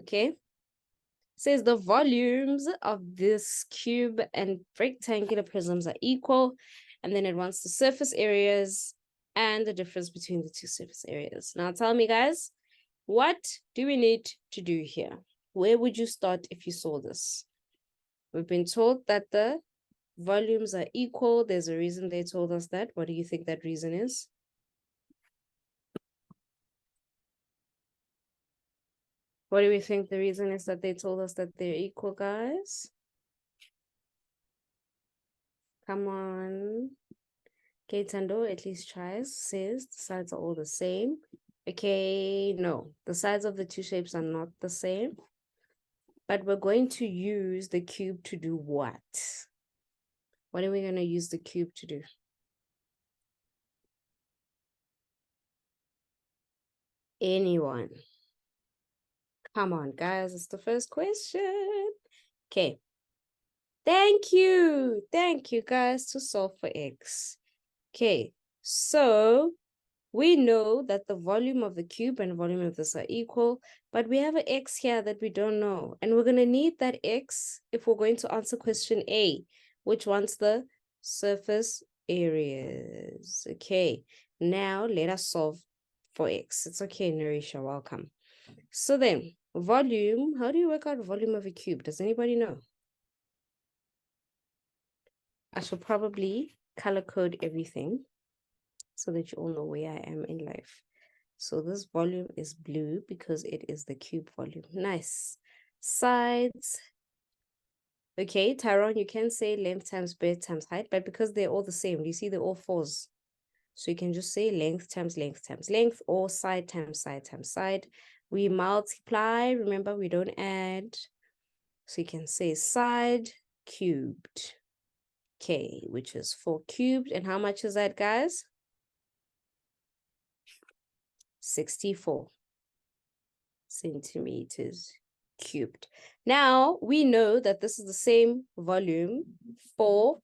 okay? Says the volumes of this cube and rectangular prisms are equal, and then it wants the surface areas and the difference between the two surface areas. Now tell me, guys, what do we need to do here? Where would you start if you saw this? We've been told that the volumes are equal. There's a reason they told us that. What do you think that reason is? What do we think the reason is that they told us that they're equal, guys? Come on. Tando at least tries, says the sides are all the same. Okay, no, the sides of the two shapes are not the same. But we're going to use the cube to do what? What are we going to use the cube to do? Anyone? Come on, guys, it's the first question. Okay. Thank you. Thank you, guys, to solve for x. Okay, so we know that the volume of the cube and volume of this are equal, but we have an x here that we don't know. And we're going to need that x if we're going to answer question A, which wants the surface areas. Okay, now let us solve for x. It's okay, Narisha, welcome. So then, volume, how do you work out volume of a cube? Does anybody know? I should probably color code everything so that you all know where I am in life. So this volume is blue because it is the cube volume. Nice. Sides. Okay, Tyrone, you can say length times breadth times height, but because they're all the same, you see they're all fours. So you can just say length times length times length, or side times side times side. We multiply. Remember, we don't add. So you can say side cubed. Okay, which is 4 cubed. And how much is that, guys? 64 centimeters cubed. Now, we know that this is the same volume for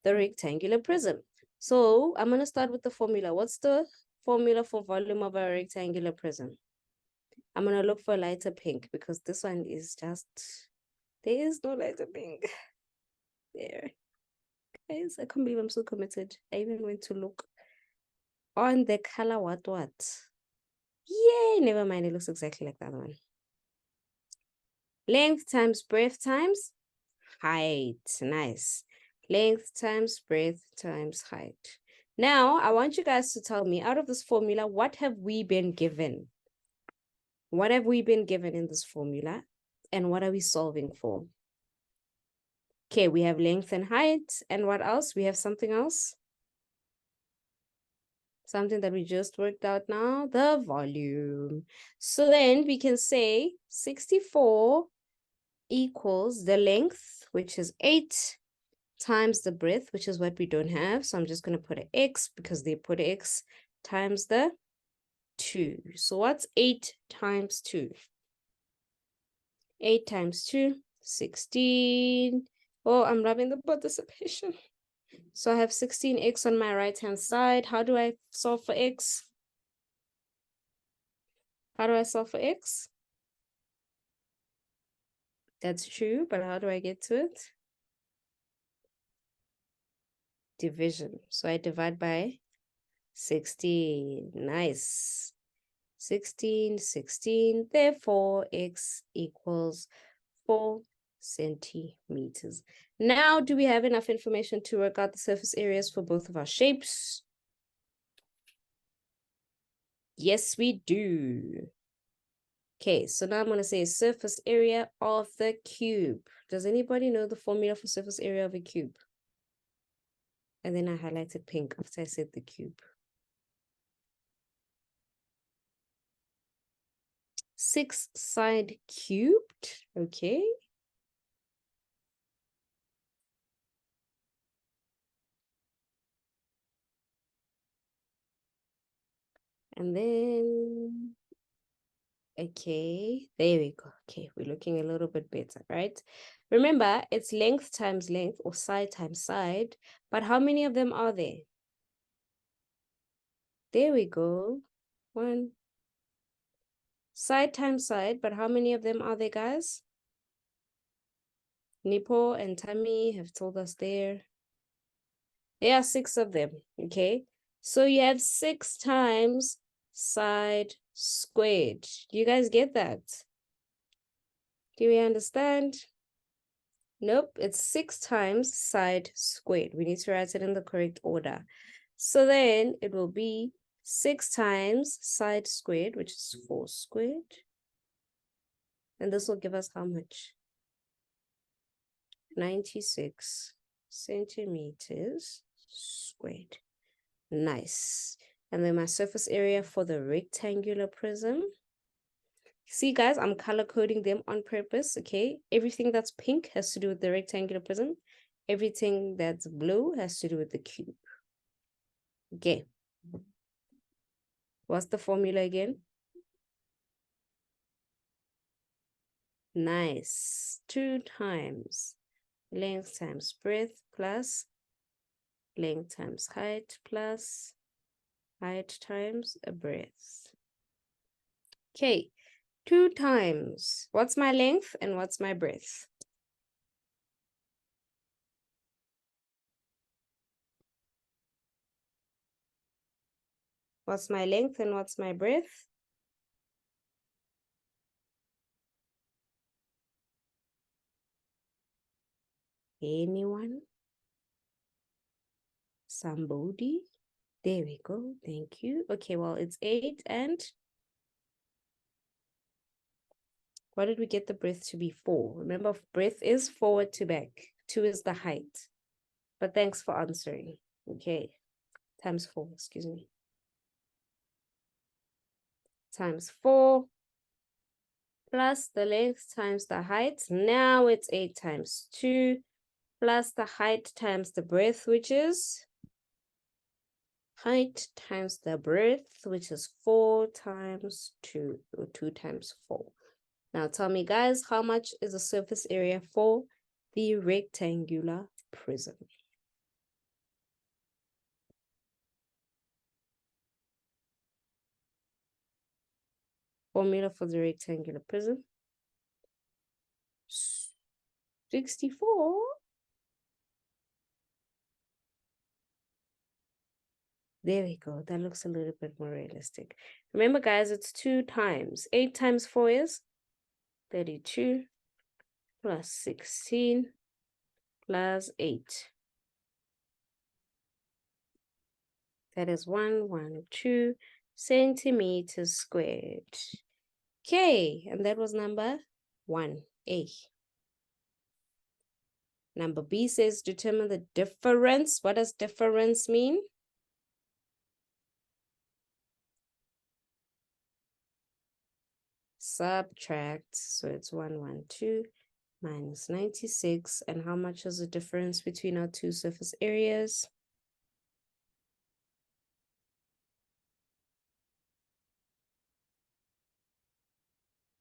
the rectangular prism. So I'm going to start with the formula. What's the formula for volume of a rectangular prism? I'm going to look for lighter pink because this one is just, there is no lighter pink. There. Guys, I can't believe I'm so committed. I even went to look on the color what. Yay, never mind. It looks exactly like that one. Length times breadth times height. Nice. Length times breadth times height. Now, I want you guys to tell me, out of this formula, what have we been given? What have we been given in this formula? And what are we solving for? Okay, we have length and height. And what else? We have something else. Something that we just worked out now, the volume. So then we can say 64 equals the length, which is 8, times the breadth, which is what we don't have. So I'm just going to put an x because they put x, times the 2. So what's 8 times 2? 8 times 2, 16. Oh, I'm rubbing the participation. So I have 16x on my right-hand side. How do I solve for x? How do I solve for x? That's true, but how do I get to it? Division. So I divide by 16. Nice. 16, 16. Therefore, x equals 4 centimeters. Now, do we have enough information to work out the surface areas for both of our shapes? Yes, we do. Okay, so now I'm going to say surface area of the cube. Does anybody know the formula for surface area of a cube? And then I highlighted pink after I said the cube. 6 side cubed. Okay. And then, okay, there we go. Okay, we're looking a little bit better, right? Remember, it's length times length or side times side, but how many of them are there? There we go. 1. Side times side, but how many of them are there, guys? Nipo and Tammy have told us there. There are 6 of them, okay? So you have 6 times side squared. Do you guys get that? Do we understand? Nope, it's 6 times side squared. We need to write it in the correct order. So then it will be 6 times side squared, which is 4 squared. And this will give us how much? 96 centimeters squared. Nice. And then my surface area for the rectangular prism. See, guys, I'm color coding them on purpose, okay? Everything that's pink has to do with the rectangular prism. Everything that's blue has to do with the cube. Okay. What's the formula again? Nice. 2 times length times breadth plus length times height plus height times a breadth. Okay. 2 times. What's my length and what's my breadth? What's my length and what's my breadth? Anyone? Somebody? There we go. Thank you. Okay, well, it's 8 and what did we get the breadth to be 4? Remember, breadth is forward to back. 2 is the height. But thanks for answering. Okay. Times 4, excuse me. Times 4 plus the length times the height. Now it's 8 times 2 plus the height times the breadth, which is height times the breadth, which is 4 times 2, or 2 times 4. Now tell me, guys, how much is the surface area for the rectangular prism? Formula for the rectangular prism. 64. There we go. That looks a little bit more realistic. Remember, guys, it's 2 times. 8 times 4 is 32 plus 16 plus 8. That is 112 centimeters squared. Okay, and that was number 1A. Number B says determine the difference. What does difference mean? Subtract. So it's 112 minus 96. And how much is the difference between our two surface areas?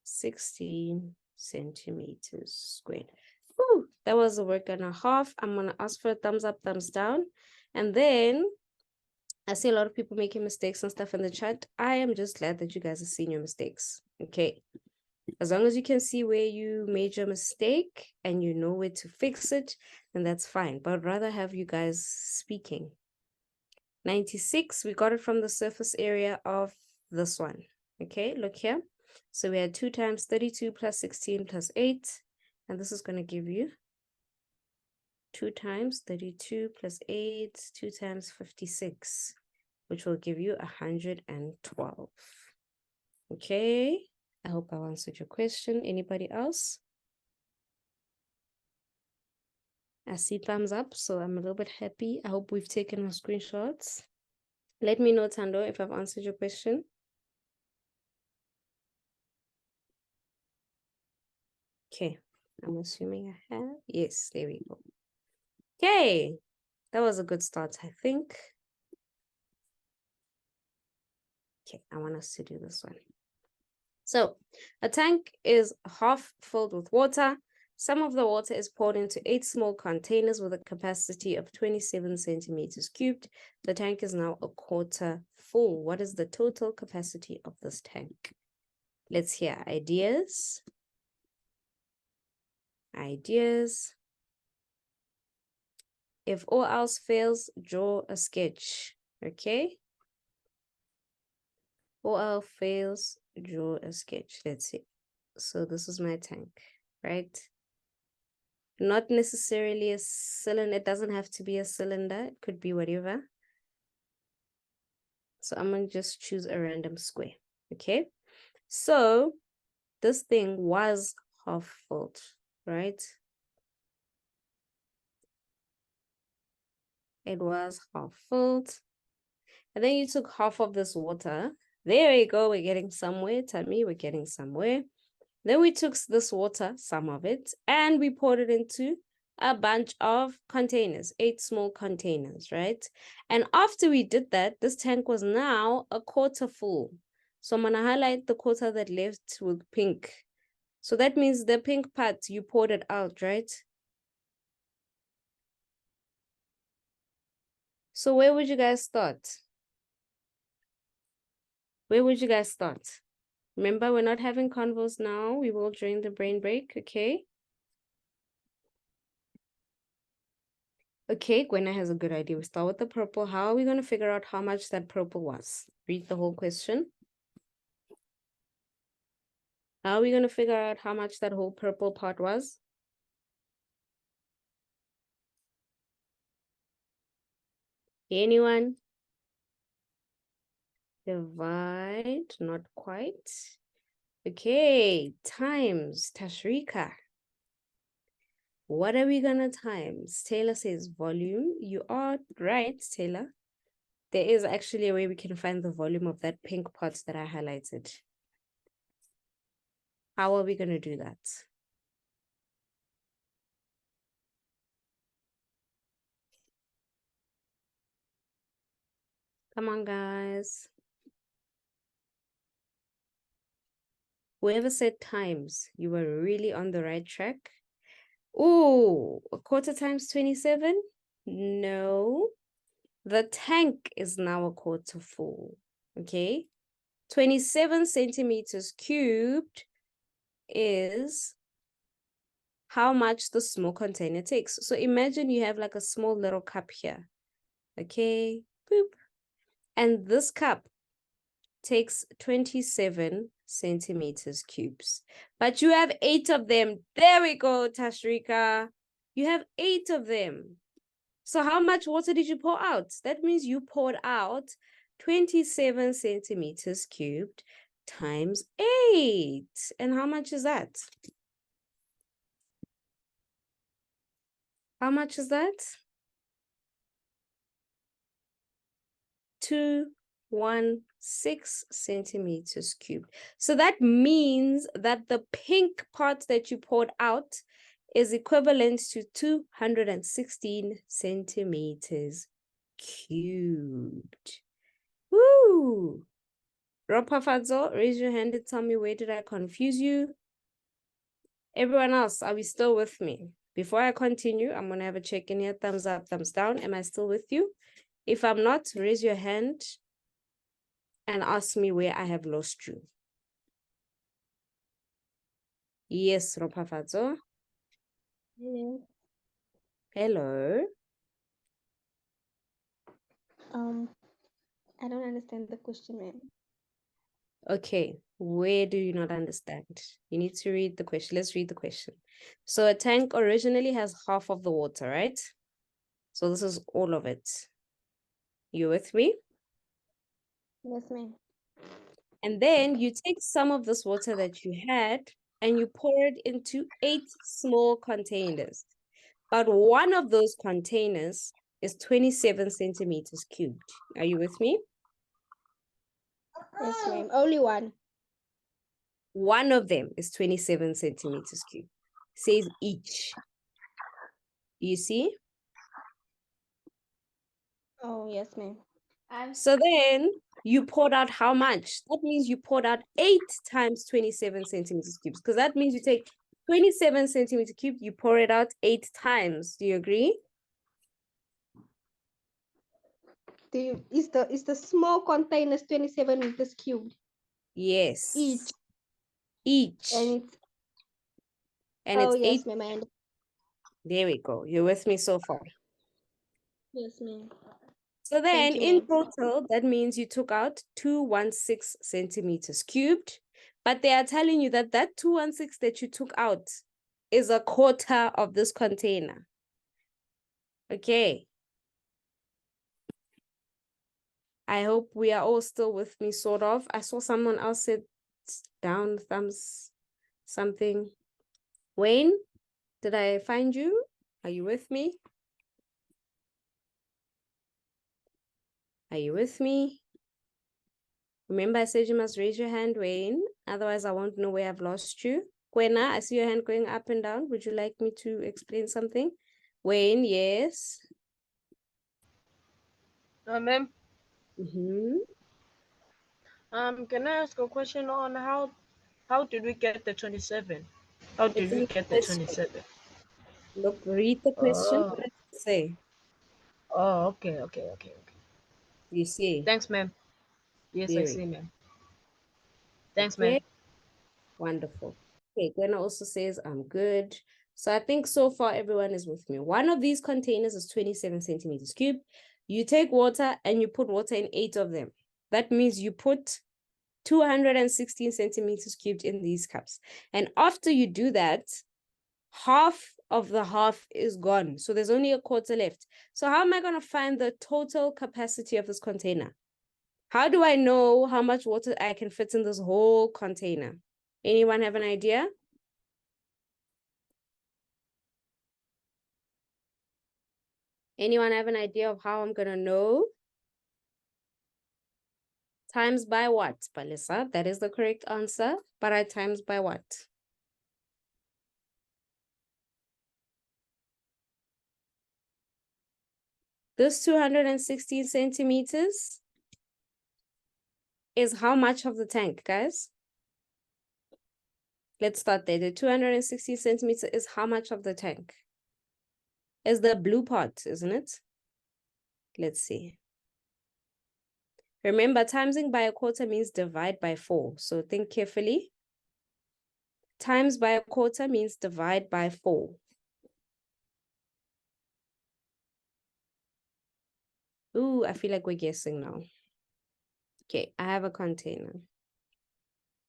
16 centimeters squared. Whew, that was a work and a half. I'm going to ask for a thumbs up, thumbs down. And then I see a lot of people making mistakes and stuff in the chat. I am just glad that you guys are seeing your mistakes. Okay. As long as you can see where you made your mistake and you know where to fix it, then that's fine. But I'd rather have you guys speaking. 96, we got it from the surface area of this one. Okay, look here. So we had 2 times 32 plus 16 plus 8. And this is going to give you 2 times 32 plus 8, 2 times 56, which will give you 112. Okay, I hope I answered your question. Anybody else? I see thumbs up, so I'm a little bit happy. I hope we've taken our screenshots. Let me know, Tando, if I've answered your question. Okay, I'm assuming I have. Yes, there we go. Okay, that was a good start, I think. Okay, I want us to do this one. So, a tank is half filled with water. Some of the water is poured into 8 small containers with a capacity of 27 centimeters cubed. The tank is now a quarter full. What is the total capacity of this tank? Let's hear ideas. Ideas. If all else fails, draw a sketch. Okay? All else fails, draw a sketch. Let's see. So this is my tank, right? Not necessarily a cylinder. It doesn't have to be a cylinder. It could be whatever. So I'm going to just choose a random square. Okay? So this thing was half filled, right? It was half filled. And then you took half of this water. There you go. We're getting somewhere. Tammy, we're getting somewhere. Then we took this water, some of it, and we poured it into a bunch of containers, 8 small containers, right? And after we did that, this tank was now a quarter full. So I'm going to highlight the quarter that left with pink. So that means the pink part, you poured it out, right? So where would you guys start? Where would you guys start? Remember, we're not having convos now. We will during the brain break, okay? Okay, Gwenna has a good idea. We start with the purple. How are we going to figure out how much that purple was? Read the whole question. How are we going to figure out how much that whole purple part was? Anyone? Divide, not quite. Okay, times, Tashrika. What are we gonna times? Taylor says volume. You are right, Taylor. There is actually a way we can find the volume of that pink part that I highlighted. How are we gonna do that? Come on, guys. Whoever said times, you were really on the right track. Oh, a quarter times 27? No. The tank is now a quarter full. Okay. 27 centimeters cubed is how much the small container takes. So imagine you have like a small little cup here. Okay. Boop. And this cup takes 27 centimeters cubes. But you have 8 of them. There we go, Tashrika. You have 8 of them. So how much water did you pour out? That means you poured out 27 centimeters cubed times 8. And how much is that? How much is that? 216 centimeters cubed. So that means that the pink part that you poured out is equivalent to 216 centimeters cubed. Woo! Ropafadzo, raise your hand and tell me, where did I confuse you? Everyone else, are we still with me? Before I continue, I'm going to have a check in here. Thumbs up, thumbs down. Am I still with you? If I'm not, raise your hand and ask me where I have lost you. Yes, Ropafadzo. Hello. Hello. I don't understand the question, ma'am. Okay, where do you not understand? You need to read the question. Let's read the question. So a tank originally has half of the water, right? So this is all of it. You with me? Yes, ma'am. And then you take some of this water that you had and you pour it into 8 small containers. But one of those containers is 27 centimeters cubed. Are you with me? Yes, ma'am. Only one. One of them is 27 centimeters cubed. Says each. You see? Oh, yes, ma'am. So then you poured out how much? That means you poured out 8 times 27 centimeters cubes. Because that means you take 27 centimeter cube, you pour it out 8 times. Do you agree? Is the small containers 27 meters cubed Yes. each? Each. And it's And oh it's yes, 8. ma'am. There we go. You're with me so far. Yes, ma'am. So Thank then you, in ma'am. total, that means you took out 216 centimeters cubed. But they are telling you that that 216 that you took out is a quarter of this container. Okay. I hope we are all still with me, sort of. I saw someone else said down, thumbs, something. Wayne, did I find you? Are you with me? Are you with me? Remember, I said you must raise your hand, Wayne. Otherwise, I won't know where I've lost you. Kwena, I see your hand going up and down. Would you like me to explain something? Wayne, yes. Ma'am, Mm-hmm. can I ask a question on how did we get the 27? How did It's in we the get the question. 27? Look, read the question. Oh, What does it say? oh, okay. You see, Thanks, ma'am. Yes, I theory. see, ma'am. Thanks, ma'am. Okay. Wonderful. Okay, Glenna also says, I'm good. So I think so far everyone is with me. One of these containers is 27 centimeters cubed. You take water and you put water in 8 of them. That means you put 216 centimeters cubed in these cups. And after you do that, half of the half is gone. So there's only a quarter left. So how am I going to find the total capacity of this container? How do I know how much water I can fit in this whole container? Anyone have an idea? Anyone have an idea of how I'm going to know? Times by what, Palisa? That is the correct answer. But I times by what? This 216 centimeters is how much of the tank, guys? Let's start there. The 260 centimeters is how much of the tank? Is the blue part, isn't it? Let's see. Remember, timesing by a quarter means divide by 4. So think carefully. Times by a quarter means divide by 4. Ooh, I feel like we're guessing now. Okay, I have a container.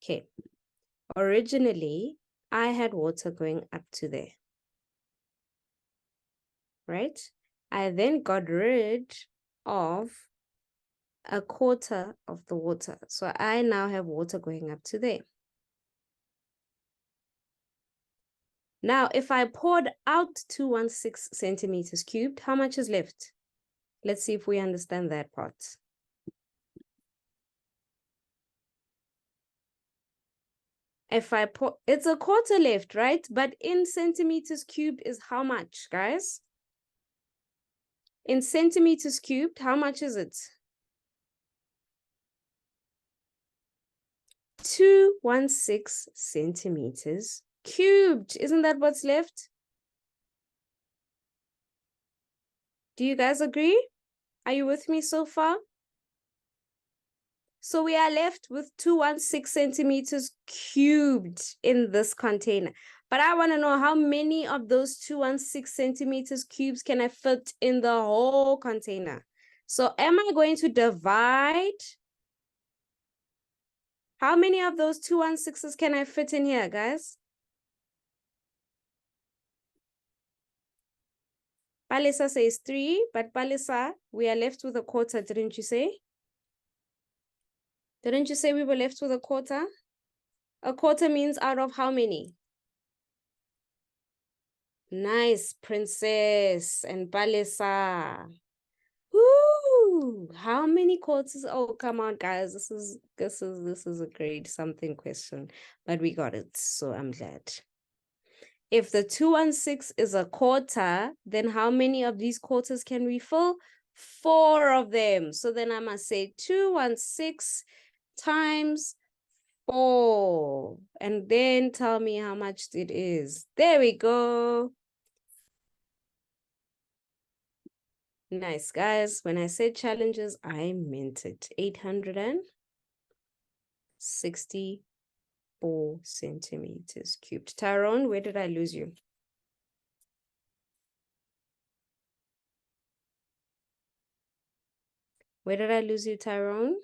Okay. Originally, I had water going up to there. Right? I then got rid of a quarter of the water. So I now have water going up to there. Now, if I poured out 216 centimeters cubed, how much is left? Let's see if we understand that part. If I pour, it's a quarter left, right? But in centimeters cubed is how much, guys? In centimeters cubed, how much is it? 216 centimeters cubed. Isn't that what's left? Do you guys agree? Are you with me so far? So we are left with 216 centimeters cubed in this container. But I want to know how many of those 216 centimeters cubes can I fit in the whole container? So am I going to divide? How many of those 216s can I fit in here, guys? Palisa says 3, but Palisa, we are left with a quarter, didn't you say? Didn't you say we were left with a quarter? A quarter means out of how many? Nice, Princess and Palisa. Woo! How many quarters? Oh, come on, guys. This is a great something question, but we got it, so I'm glad. If the 216 is a quarter, then how many of these quarters can we fill? 4 of them. So then I must say 216 times 4. And then tell me how much it is. There we go. Nice, guys. When I said challenges, I meant it. 860 4 centimeters cubed. Tyrone, where did I lose you? Where did I lose you, Tyrone?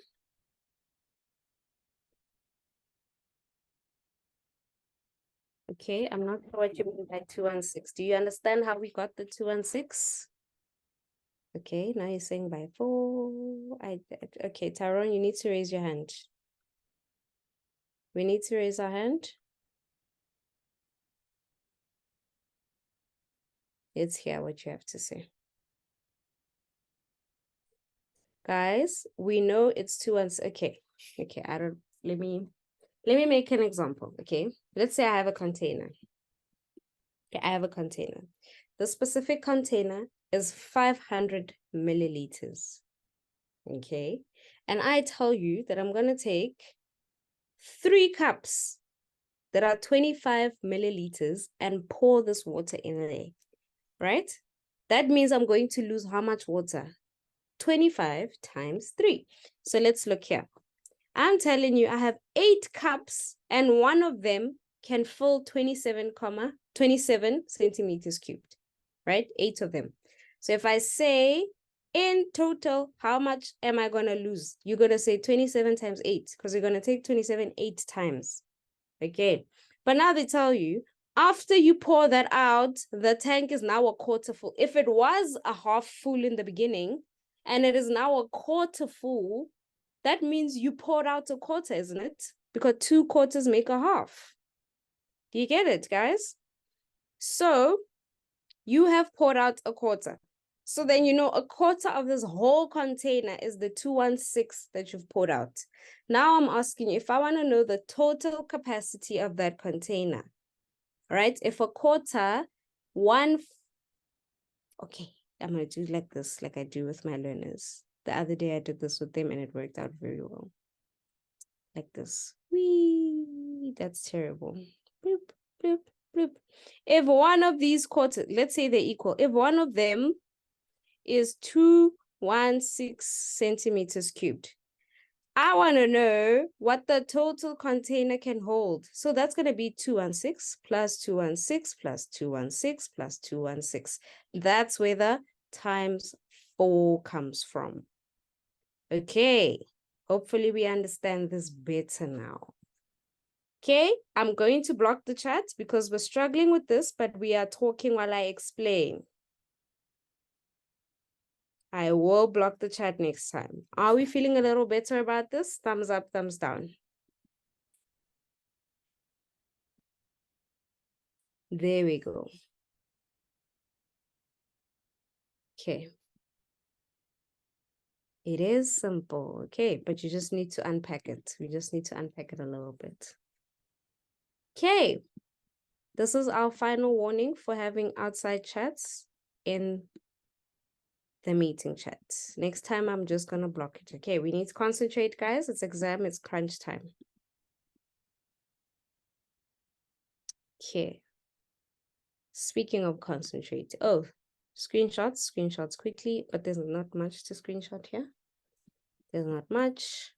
Okay, I'm not sure what you mean by 216. Do you understand how we got the 216? Okay, now you're saying by 4. Okay, Tyrone, you need to raise your hand. We need to raise our hand. Let's hear what you have to say. Guys, we know it's 216. Okay, let me make an example, okay? Let's say I have a container. Okay, I have a container. The specific container is 500 milliliters, okay? And I tell you that I'm going to take 3 cups that are 25 milliliters and pour this water in there, right? That means I'm going to lose how much water? 25 times 3. So let's look here. I'm telling you, I have 8 cups and one of them can fill 27 centimeters cubed, right? 8 of them. So if I say in total, how much am I going to lose? You're going to say 27 times 8 because you're going to take 27 8 times. Okay. But now they tell you, after you pour that out, the tank is now a quarter full. If it was a half full in the beginning and it is now a quarter full, that means you poured out a quarter, isn't it? Because 2 quarters make a half. Do you get it, guys? So you have poured out a quarter. So then you know a quarter of this whole container is the 216 that you've poured out. Now I'm asking you, if I want to know the total capacity of that container, right? If a quarter, okay, I'm going to do like this, like I do with my learners. The other day I did this with them and it worked out very well. Like this. Whee! That's terrible. Bloop, bloop, bloop. If one of these quarters, let's say they're equal, if one of them is 216 centimeters cubed, I want to know what the total container can hold. So that's going to be 216 plus 216 plus 216 plus 216. That's where the times 4 comes from. Okay. Hopefully we understand this better now. Okay, I'm going to block the chat because we're struggling with this, but we are talking while I explain. I will block the chat next time. Are we feeling a little better about this? Thumbs up, thumbs down. There we go. Okay. It is simple, okay, but you just need to unpack it. We just need to unpack it a little bit. Okay. This is our final warning for having outside chats in the meeting chat. Next time, I'm just going to block it. Okay, we need to concentrate, guys. It's exam, it's crunch time. Okay. Speaking of concentrate. Oh, screenshots quickly, but there's not much to screenshot here. There's not much.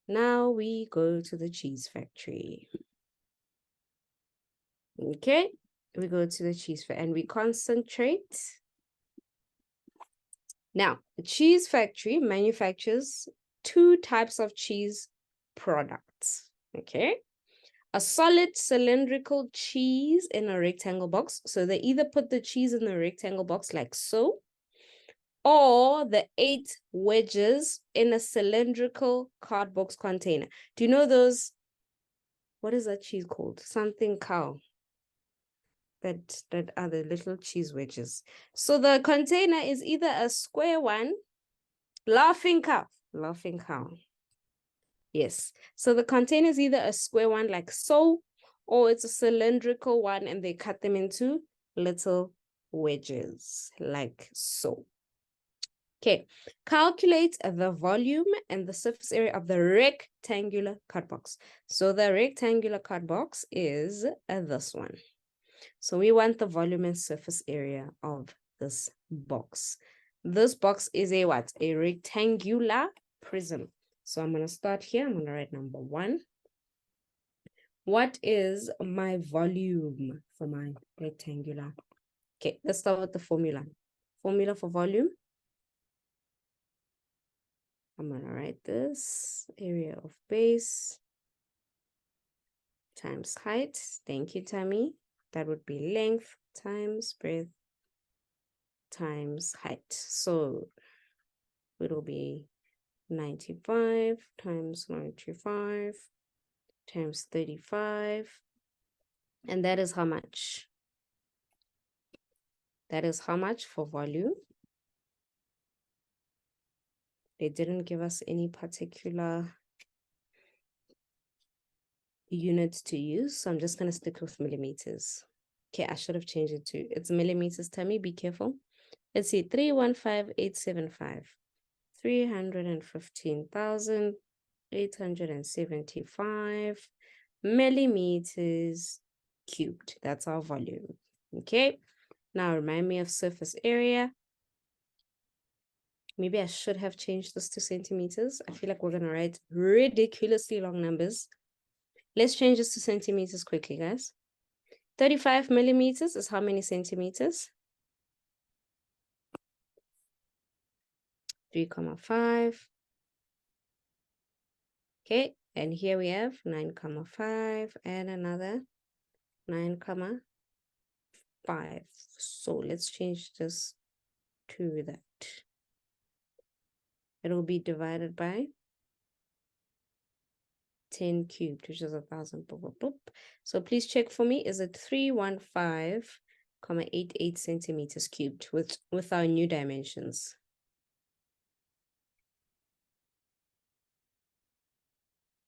Now we go to the cheese factory. Okay, we go to the cheese factory and we concentrate. Now, the cheese factory manufactures 2 types of cheese products. Okay. A solid cylindrical cheese in a rectangle box. So they either put the cheese in the rectangle box like so, or the 8 wedges in a cylindrical cardboard container. Do you know those? What is that cheese called? Something cow. That are the little cheese wedges. So the container is either a square one, laughing cow. Yes. So the container is either a square one like so, or it's a cylindrical one and they cut them into little wedges like so. Okay, calculate the volume and the surface area of the rectangular card box. So the rectangular card box is this one. So we want the volume and surface area of this box. This box is a what? A rectangular prism. So I'm going to start here. I'm going to write number 1. What is my volume for my rectangular? Okay, let's start with the formula. Formula for volume. I'm gonna write this. Area of base times height. Thank you, Tammy. That would be length times breadth times height. So it'll be 95 times 95 times 35. And that is how much? That is how much for volume? They didn't give us any particular units to use, so I'm just going to stick with millimeters. Okay, I should have changed it to, it's millimeters. Tammy, be careful. Let's see, 315,875. 315,875 millimeters cubed. That's our volume. Okay, now remind me of surface area. Maybe I should have changed this to centimeters. I feel like we're going to write ridiculously long numbers. Let's change this to centimeters quickly, guys. 35 millimeters is how many centimeters? 3,5. Okay, and here we have 9,5 and another 9,5. So let's change this to that. It'll be divided by 10 cubed, which is 1,000. Boop, boop, boop. So please check for me. Is it 315,88 centimeters cubed with our new dimensions?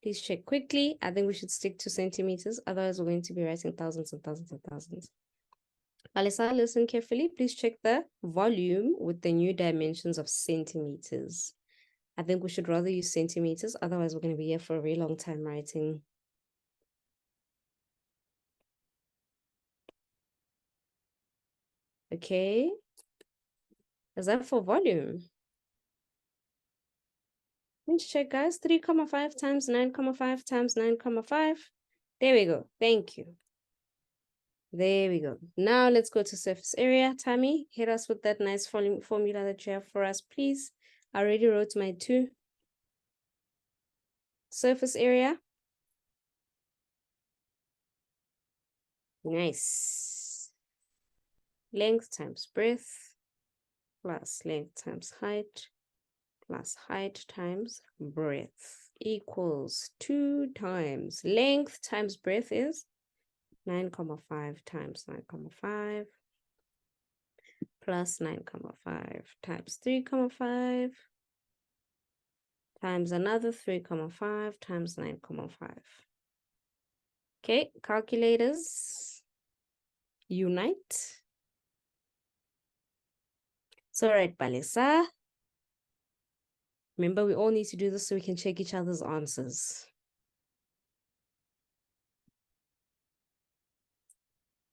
Please check quickly. I think we should stick to centimeters. Otherwise, we're going to be writing thousands and thousands and thousands. Alisa, listen carefully. Please check the volume with the new dimensions of centimeters. I think we should rather use centimeters. Otherwise, we're going to be here for a very long time writing. Okay. Is that for volume? Let's check, guys. 3,5 times 9,5 times 9,5. There we go. Thank you. There we go. Now let's go to surface area. Tammy, hit us with that nice formula that you have for us, please. I already wrote my 2. Surface area. Nice. Length times breadth plus length times height plus height times breadth equals 2 times length times breadth is 9,5 times 9,5 plus 9,5 times 3,5 times another 3,5 times 9,5. Okay, calculators, unite. It's all right, Balisa. Remember, we all need to do this so we can check each other's answers.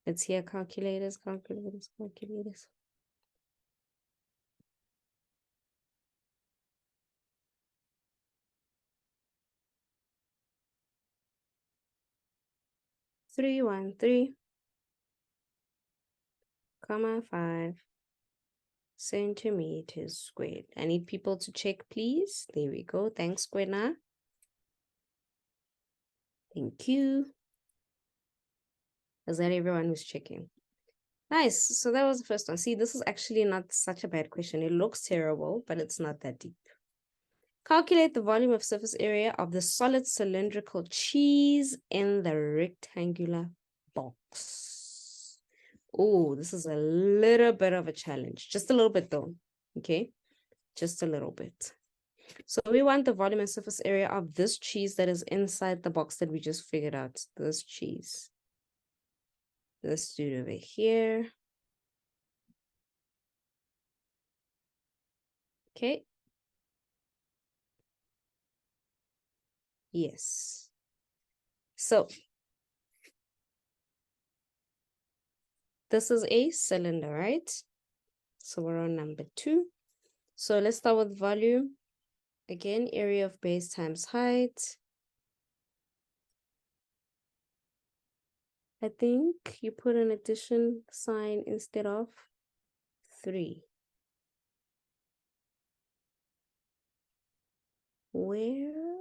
Let's hear calculators, calculators, calculators. Three, 1, 3,5 centimeters squared. I need people to check, please. There we go. Thanks, Gwena. Thank you. Is that everyone who's checking? Nice. So that was the first one. See, this is actually not such a bad question. It looks terrible, but it's not that deep. Calculate the volume of surface area of the solid cylindrical cheese in the rectangular box. Oh, this is a little bit of a challenge. Just a little bit though. Okay. Just a little bit. So we want the volume and surface area of this cheese that is inside the box that we just figured out. This cheese. Let's do it over here. Okay. Yes. So this is a cylinder, right? So we're on number 2. So let's start with volume. Again, area of base times height I think you put an addition sign instead of 3. Where?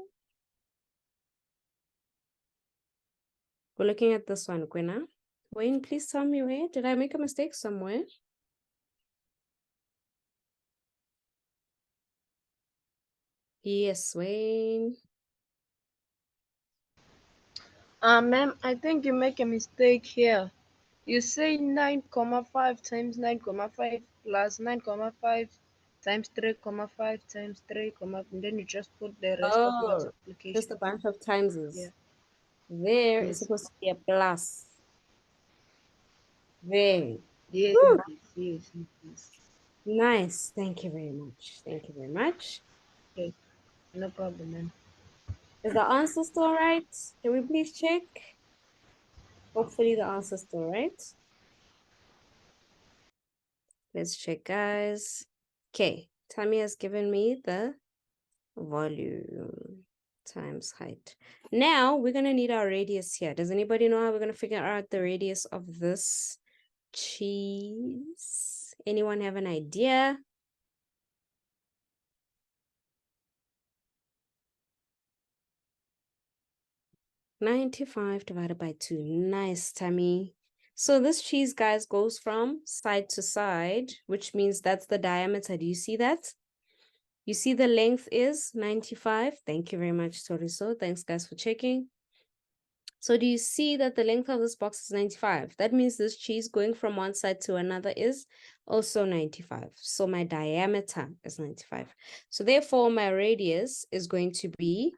We're looking at this one, Gwena. Wayne, please tell me where. Did I make a mistake somewhere? Yes, Wayne. Ma'am, I think you make a mistake here. You say 9,5 times 9,5 plus 9,5 times 3,5 times 3, and then you just put the rest of Oh, just multiplication. a bunch of timeses. Yeah. There is Yes. supposed to be a plus. There. Yes. Woo! Yes. Yes. Nice. Thank you very much. Thank you very much. Okay. No problem, ma'am. Is the answer still right? Can we please check? Hopefully the answer is still right. Let's check, guys. Okay, Tammy has given me the volume times height. Now we're going to need our radius here. Does anybody know how we're going to figure out the radius of this cheese? Anyone have an idea? 95 divided by 2. Nice, Tammy. So this cheese, guys, goes from side to side, which means that's the diameter. Do you see that? You see the length is 95. Thank you very much, Toriso. Thanks, guys, for checking. So do you see that the length of this box is 95? That means this cheese going from one side to another is also 95. So my diameter is 95. So therefore, my radius is going to be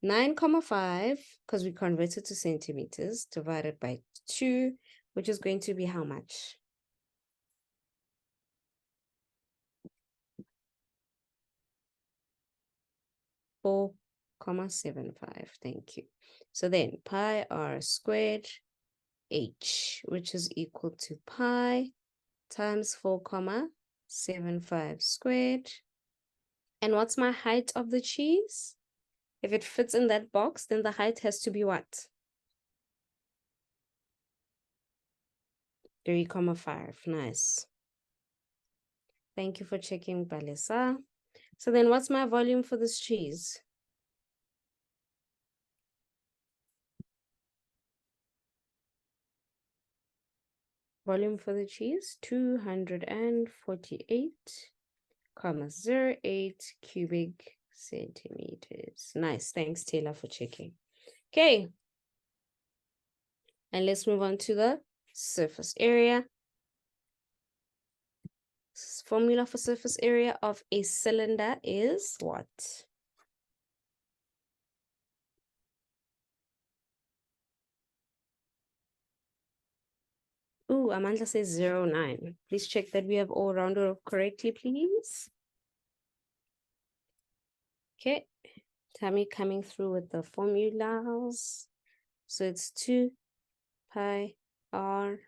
9,5, because we converted to centimeters, divided by 2, which is going to be how much? 4,75. Thank you. So then pi r squared h, which is equal to pi times 4,75 squared. And what's my height of the cheese? If it fits in that box, then the height has to be what? 3,5. Nice. Thank you for checking, Balesa. So then what's my volume for this cheese? Volume for the cheese, 248,08 cubic centimeters. Nice. Thanks, Taylor, for checking. Okay. And let's move on to the surface area. Formula for surface area of a cylinder is what? Ooh, Amanda says 0.9. Please check that we have all rounded off correctly, please. Okay. Tammy coming through with the formulas. So it's 2 pi r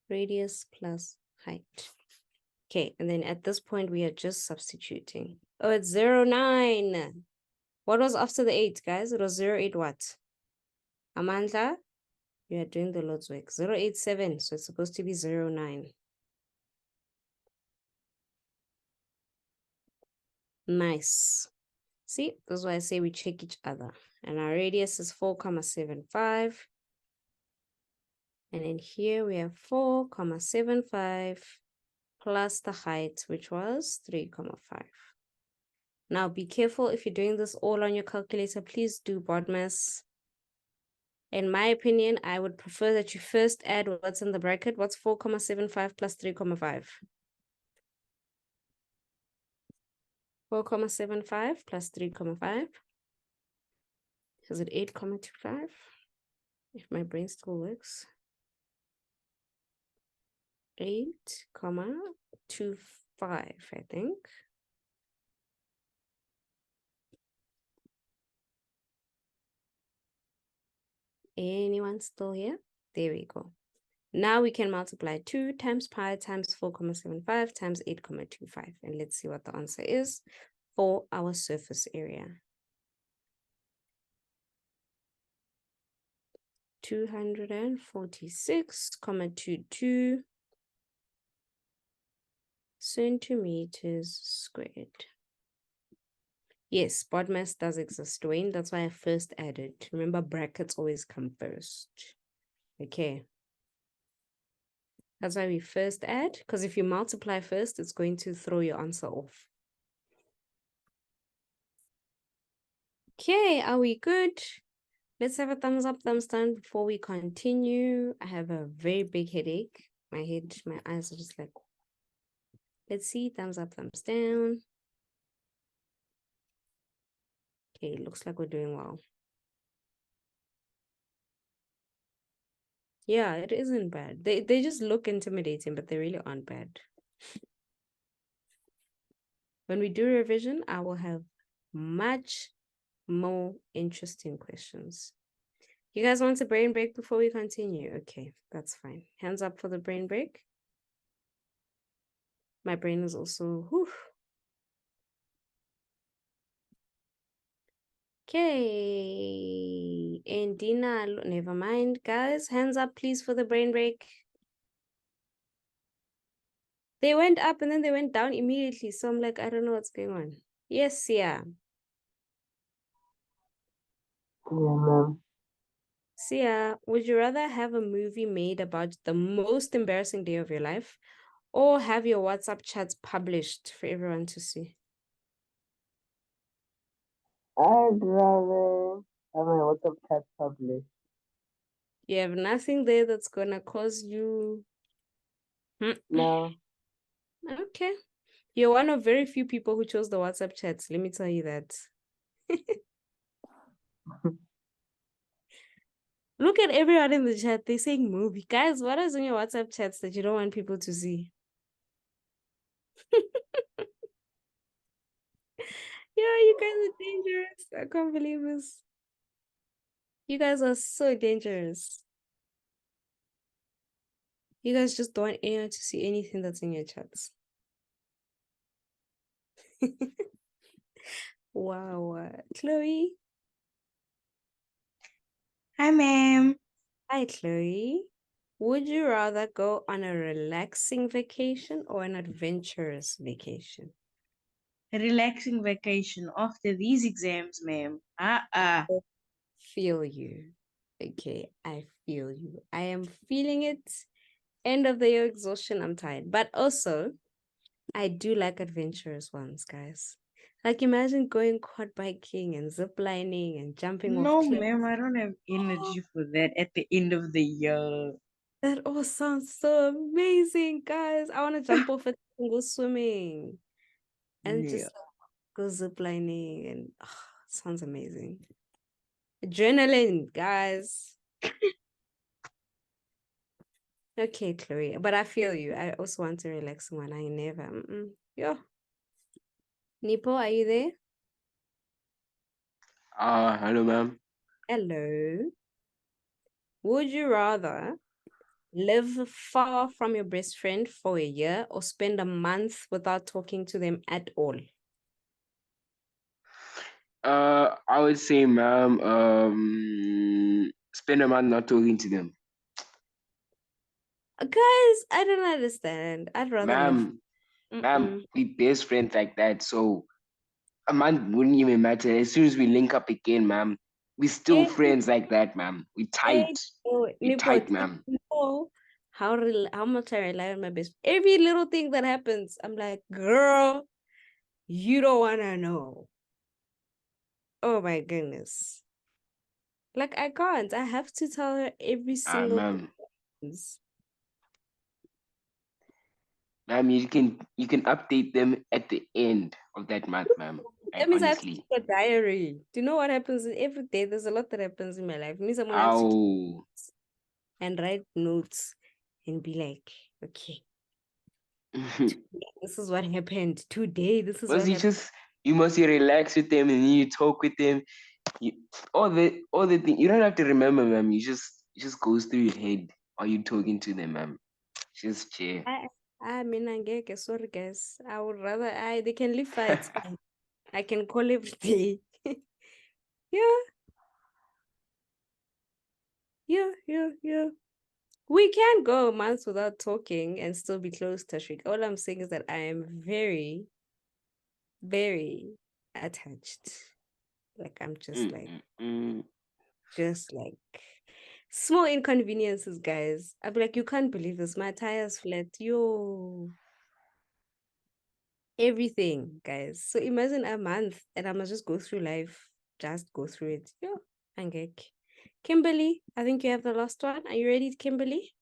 radius plus height. Okay, and then at this point, we are just substituting. Oh, it's 0.9. What was after the 8, guys? It was 0.8 what? Amanda, you are doing the Lord's work. 0.87, so it's supposed to be 0.9. Nice. See, that's why I say we check each other. And our radius is 4,75. And then here we have 4,75 plus the height, which was 3,5. Now be careful if you're doing this all on your calculator, please do BODMAS. In my opinion, I would prefer that you first add what's in the bracket. What's 4,75 plus 3,5? 4,75 plus 3,5. Is it 8,25? If my brain still works. 8,25, I think. Anyone still here? There we go. Now we can multiply 2 times pi times 4,75 times 8,25. And let's see what the answer is for our surface area. 246.22 centimeters squared. Yes, BODMAS does exist, Dwayne. That's why I first added. Remember, brackets always come first. Okay. That's why we first add, because if you multiply first, it's going to throw your answer off. Okay, are we good? Let's have a thumbs up, thumbs down before we continue. I have a very big headache. My eyes are just like, let's see, thumbs up, thumbs down. Okay, looks like we're doing well. Yeah, it isn't bad. They just look intimidating, but they really aren't bad. When we do revision, I will have much more interesting questions. You guys want a brain break before we continue? Okay, that's fine. Hands up for the brain break. My brain is also, whew. Okay, and Dina, never mind, guys. Hands up, please, for the brain break. They went up and then they went down immediately. So I'm like, I don't know what's going on. Yes, yeah. Yeah, ma'am. Sia, would you rather have a movie made about the most embarrassing day of your life or have your WhatsApp chats published for everyone to see? I'd rather have my WhatsApp chat published. You have nothing there that's gonna cause you. No. Okay. You're one of very few people who chose the WhatsApp chats. Let me tell you that. Look at everyone in the chat. They're saying movie. Guys, what is in your WhatsApp chats that you don't want people to see? Yeah, you guys are dangerous. I can't believe this. You guys are so dangerous. You guys just don't want anyone to see anything that's in your chats. Wow. Chloe. Hi, ma'am. Hi, Chloe. Would you rather go on a relaxing vacation or an adventurous vacation? A relaxing vacation after these exams, ma'am. Feel you. Okay, I feel you. I am feeling it. End of the year exhaustion. I'm tired. But also, I do like adventurous ones, guys. Like imagine going quad biking and zip lining and jumping off No, cliffs. ma'am, I don't have energy for that at the end of the year. That all sounds so amazing, guys. I want to jump off it and go swimming and Yeah. just go zip lining and sounds amazing. Adrenaline, guys. Okay, Chloe, but I feel you. I also want to relax one. I never. Yeah. Nipo, are you there? Hello, ma'am. Hello. Would you rather live far from your best friend for a year or spend a month without talking to them at all? I would say, ma'am, spend a month not talking to them. Guys, I don't understand. I'd rather live. Ma'am, we best friends like that. So a month wouldn't even matter. As soon as we link up again, ma'am, we still Eh, friends like that, ma'am. We tight. We Nipo, tight, ma'am. you know how much I rely on my best. Every little thing that happens, I'm like, girl, you don't want to know. Oh my goodness. Like I can't. I have to tell her every single Ma'am. thing. Ma'am, you can update them at the end of that month, ma'am. That Like means I have to keep honestly. a diary. Do you know what happens every day? There's a lot that happens in my life. It means I'm gonna have to keep Ow. and write notes and be like, okay, this is what happened today. This is what happened. You must relax with them and you talk with them. You, all the thing you don't have to remember, ma'am. You just goes through your head. Are you talking to them, ma'am? Just chill. I mean, I get sorry, guys. I would rather they can live far. It's fine. I can call every day. Yeah. Yeah. We can go months without talking and still be close, Tashrik. All I'm saying is that I am very, very attached. Like I'm just like small inconveniences, guys. I'd be like, you can't believe this. My tire's flat. Yo. Everything, guys. So imagine a month and I must just go through life. Just go through it. Yo. Angek. Kimberly, I think you have the last one. Are you ready, Kimberly?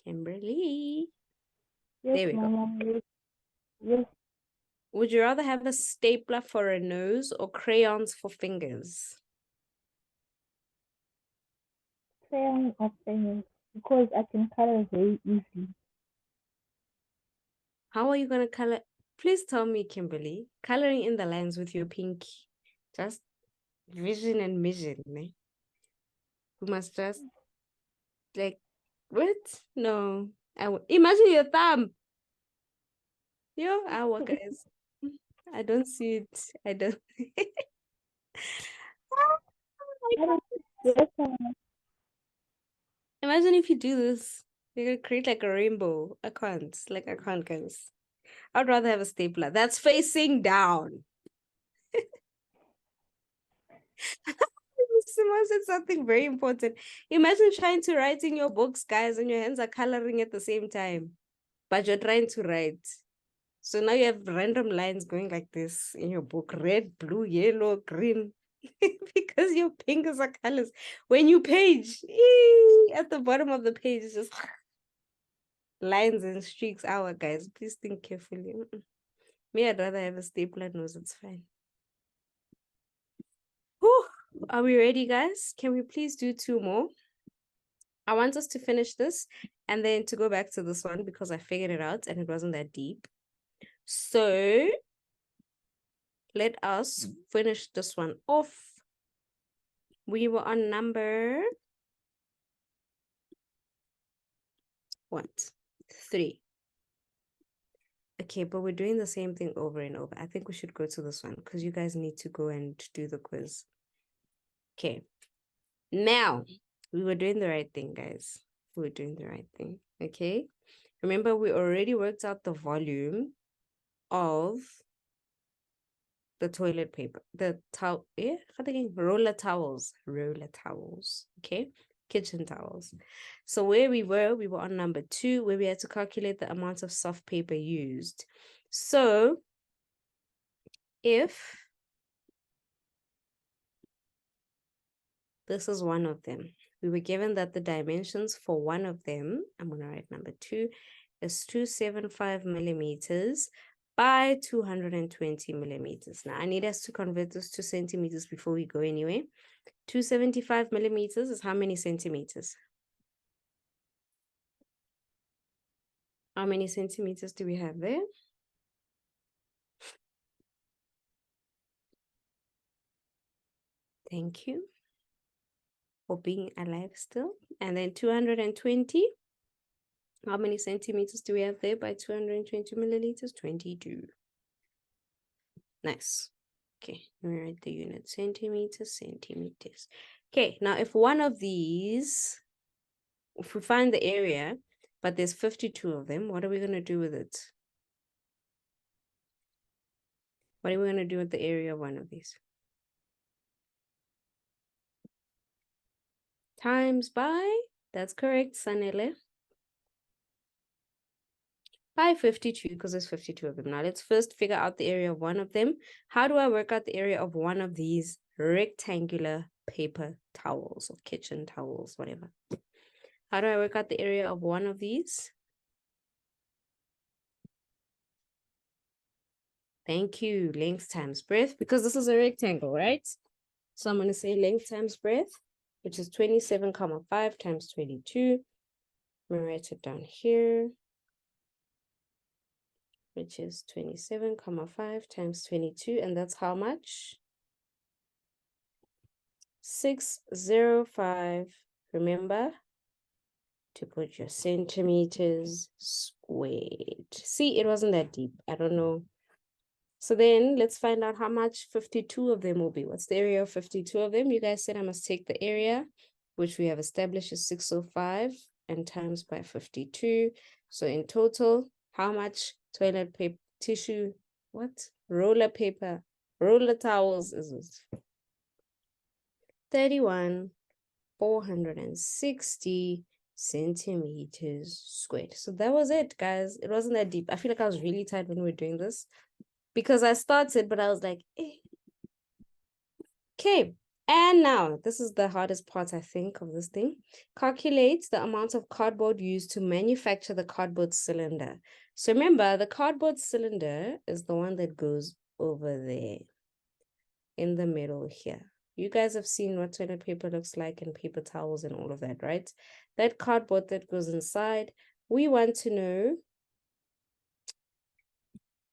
Kimberly. Yes, There we go. Mama. Yes, yes, Would you rather have a stapler for a nose or crayons for fingers? crayon of fingers because I can color very easily. How are you going to color? Please tell me, Kimberly, coloring in the lines with your pinky. Just vision and mission. Ne? We must just like, what? No. Imagine your thumb. Yo, our guys. I don't see it. I don't. Oh my I don't- God. Yes, Mama. Imagine if you do this. You're gonna create like a rainbow. I can't. Like I can't, guys. I'd rather have a stapler that's facing down. Someone said something very important. Imagine trying to write in your books, guys, and your hands are coloring at the same time, but you're trying to write. So now you have random lines going like this in your book: red, blue, yellow, green, because your fingers are colors. When you page, at the bottom of the page, it's just lines and streaks. Our guys, please think carefully. Me, I'd rather have a stapler nose. It's fine. Whew. Are we ready, guys? Can we please do two more? I want us to finish this and then to go back to this one because I figured it out and it wasn't that deep. So let us finish this one off. We were on number 3. Okay, but we're doing the same thing over and over. I think we should go to this one because you guys need to go and do the quiz. Okay. Now, we were doing the right thing, guys. We were doing the right thing. Okay. Remember, we already worked out the volume of the toilet paper, the towel, roller towels, okay, kitchen towels. So where we were on number 2, where we had to calculate the amount of soft paper used. So if this is one of them, we were given that the dimensions for one of them, I'm going to write number 2, is 275 millimeters by 220 millimeters. Now, I need us to convert this to centimeters before we go anywhere. 275 millimeters is how many centimeters? How many centimeters do we have there? Thank you for being alive still. And then 220. How many centimeters do we have there by 220 milliliters? 22. Nice. Okay, let me write the unit. Centimeters. Okay, now if one of these, if we find the area, but there's 52 of them, what are we going to do with it? What are we going to do with the area of one of these? Times by, that's correct, Sanele. By 52, because there's 52 of them. Now let's first figure out the area of one of them. How do I work out the area of one of these rectangular paper towels or kitchen towels, whatever? How do I work out the area of one of these? Thank you. Length times breadth, because this is a rectangle, right? So I'm going to say length times breadth, which is 27,5 times 22. I'm going to write it down here, which is 27,5 times 22. And that's how much? 605. Remember to put your centimeters squared. See, it wasn't that deep. I don't know So then let's find out how much 52 of them will be. What's the area of 52 of them? You guys said I must take the area, which we have established is 605 and times by 52. So in total, how much toilet paper, tissue, what? Roller paper, roller towels is it? 31,460 centimeters squared. So that was it, guys. It wasn't that deep. I feel like I was really tired when we were doing this because I started, but I was like, eh. Okay. And now, this is the hardest part, I think, of this thing. Calculate the amount of cardboard used to manufacture the cardboard cylinder. So remember, the cardboard cylinder is the one that goes over there in the middle here. You guys have seen what toilet paper looks like and paper towels and all of that, right? That cardboard that goes inside, we want to know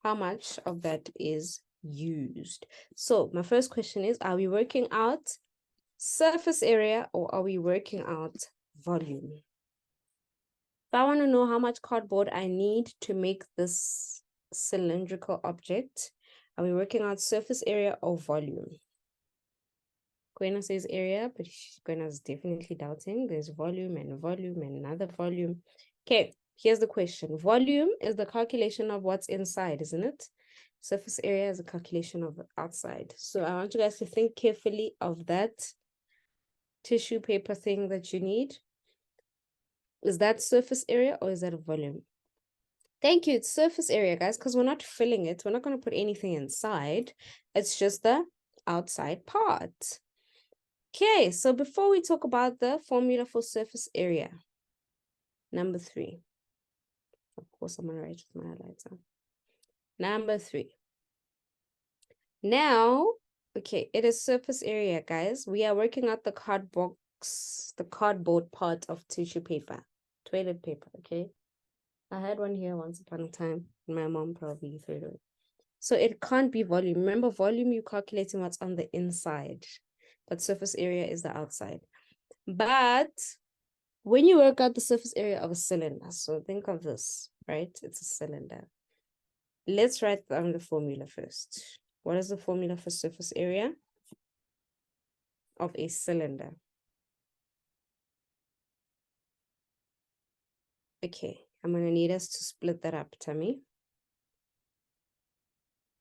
how much of that is used. So my first question is, are we working out surface area or are we working out volume? If I want to know how much cardboard I need to make this cylindrical object, are we working out surface area or volume? Gwena says area, but Gwena's definitely doubting. There's volume and another volume. Okay, here's the question. Volume is the calculation of what's inside, isn't it? Surface area is a calculation of outside. So I want you guys to think carefully of that tissue paper thing that you need. Is that surface area or is that a volume? Thank you. It's surface area, guys, because we're not filling it. We're not going to put anything inside. It's just the outside part. Okay, so before we talk about the formula for surface area, number 3. Of course, I'm going to write with my highlighter. Number 3. Now, okay, it is surface area, guys. We are working out the cardboard part of tissue paper, toilet paper, okay? I had one here once upon a time, and my mom probably threw it away. So it can't be volume. Remember, volume, you're calculating what's on the inside, but surface area is the outside. But when you work out the surface area of a cylinder, so think of this, right? It's a cylinder. Let's write down the formula first. What is the formula for surface area of a cylinder? Okay, I'm going to need us to split that up, Tammy.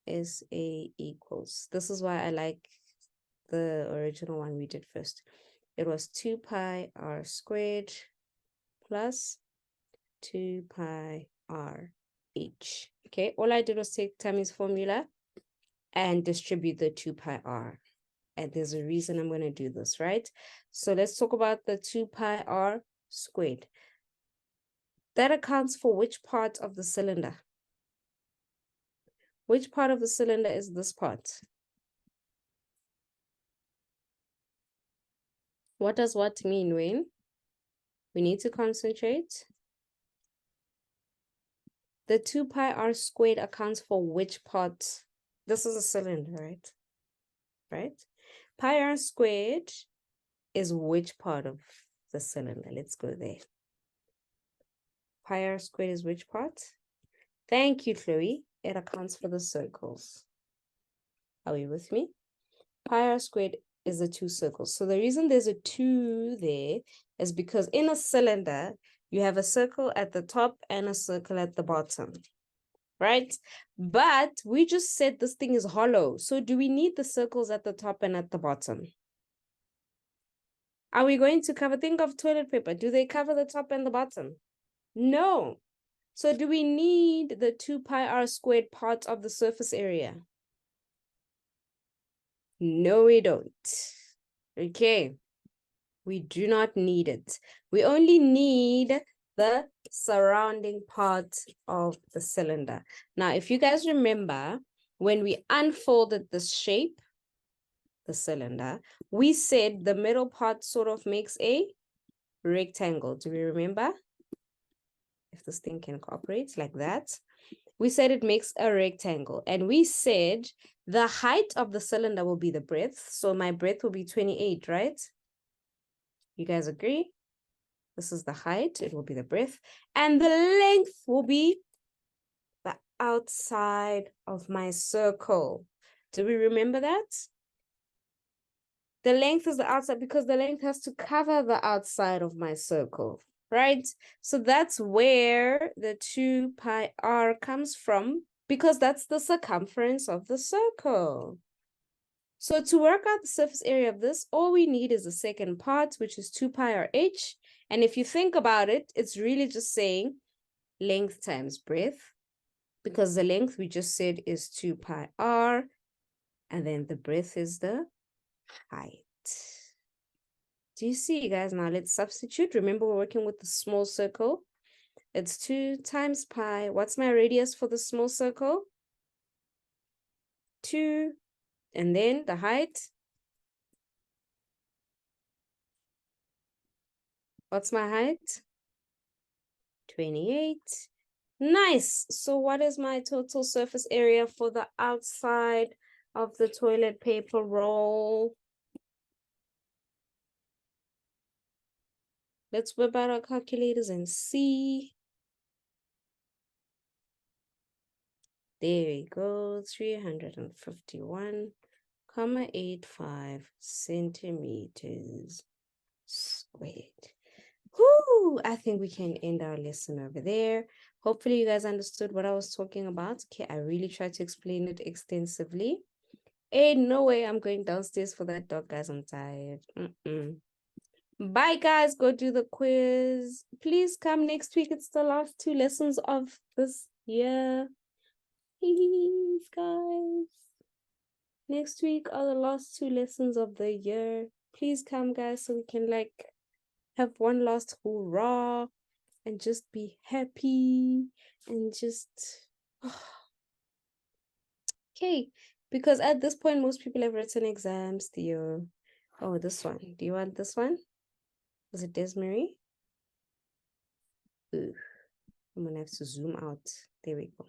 SA equals. This is why I like the original one we did first. It was 2 pi r squared plus 2 pi r h. Okay, all I did was take Tammy's formula and distribute the 2 pi r. And there's a reason I'm going to do this, right? So let's talk about the 2 pi r squared. That accounts for which part of the cylinder? Which part of the cylinder is this part? What does what mean, Wayne? We need to concentrate. The 2 pi r squared accounts for which part? This is a cylinder, right? Right? Pi r squared is which part of the cylinder? Let's go there. Pi r squared is which part? Thank you, Chloe. It accounts for the circles. Are we with me? Pi r squared is the 2 circles. So the reason there's a 2 there is because in a cylinder, you have a circle at the top and a circle at the bottom, right? But we just said this thing is hollow. So do we need the circles at the top and at the bottom? Are we going to cover, think of toilet paper. Do they cover the top and the bottom? No. So do we need the 2 pi r squared part of the surface area? No, we don't. Okay. We do not need it. We only need the surrounding part of the cylinder. Now, if you guys remember, when we unfolded this shape, the cylinder, we said the middle part sort of makes a rectangle. Do we remember? If this thing can cooperate like that. We said it makes a rectangle. And we said the height of the cylinder will be the breadth. So my breadth will be 28, right? You guys agree? This is the height. It will be the breadth. And the length will be the outside of my circle. Do we remember that? The length is the outside because the length has to cover the outside of my circle, right? So that's where the 2 pi r comes from, because that's the circumference of the circle. So to work out the surface area of this, all we need is the second part, which is 2 pi r h. And if you think about it, it's really just saying length times breadth, because the length we just said is 2 pi r, and then the breadth is the height. Do you see, guys? Now let's substitute. Remember, we're working with the small circle. It's 2 times pi. What's my radius for the small circle? 2. And then the height. What's my height? 28. Nice. So what is my total surface area for the outside of the toilet paper roll? Let's whip out our calculators and see. There we go, 351.85 centimeters squared. Whoo! I think we can end our lesson over there. Hopefully you guys understood what I was talking about. Okay, I really tried to explain it extensively. Ain't no way I'm going downstairs for that dog, guys. I'm tired. Bye, guys. Go do the quiz. Please come next week. It's the last 2 lessons of this year. Please, guys. Next week are the last 2 lessons of the year. Please come, guys, so we can have one last hurrah and just be happy and just okay. Because at this point, most people have written exams. Theo. Oh, this one. Do you want this one? Is it Desmarie? Ooh, I'm gonna have to zoom out. There we go.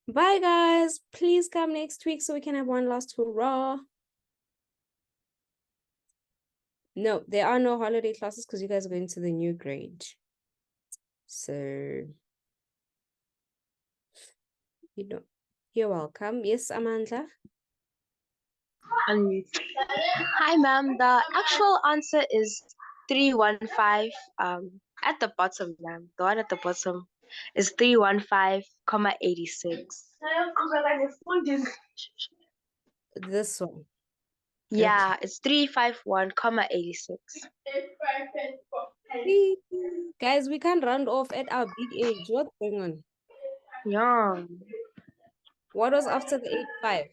Bye, guys. Please come next week so we can have one last hurrah. No, there are no holiday classes because you guys are going to the new grade. So, you're welcome. Yes, Amanda? Unmute. Hi, ma'am. The actual answer is 315. At the bottom, ma'am. The one at the bottom is 315,86. This one. Yeah, it's 351,86. Guys, we can't round off at our big age. What's going on? Yeah. What was after the 85?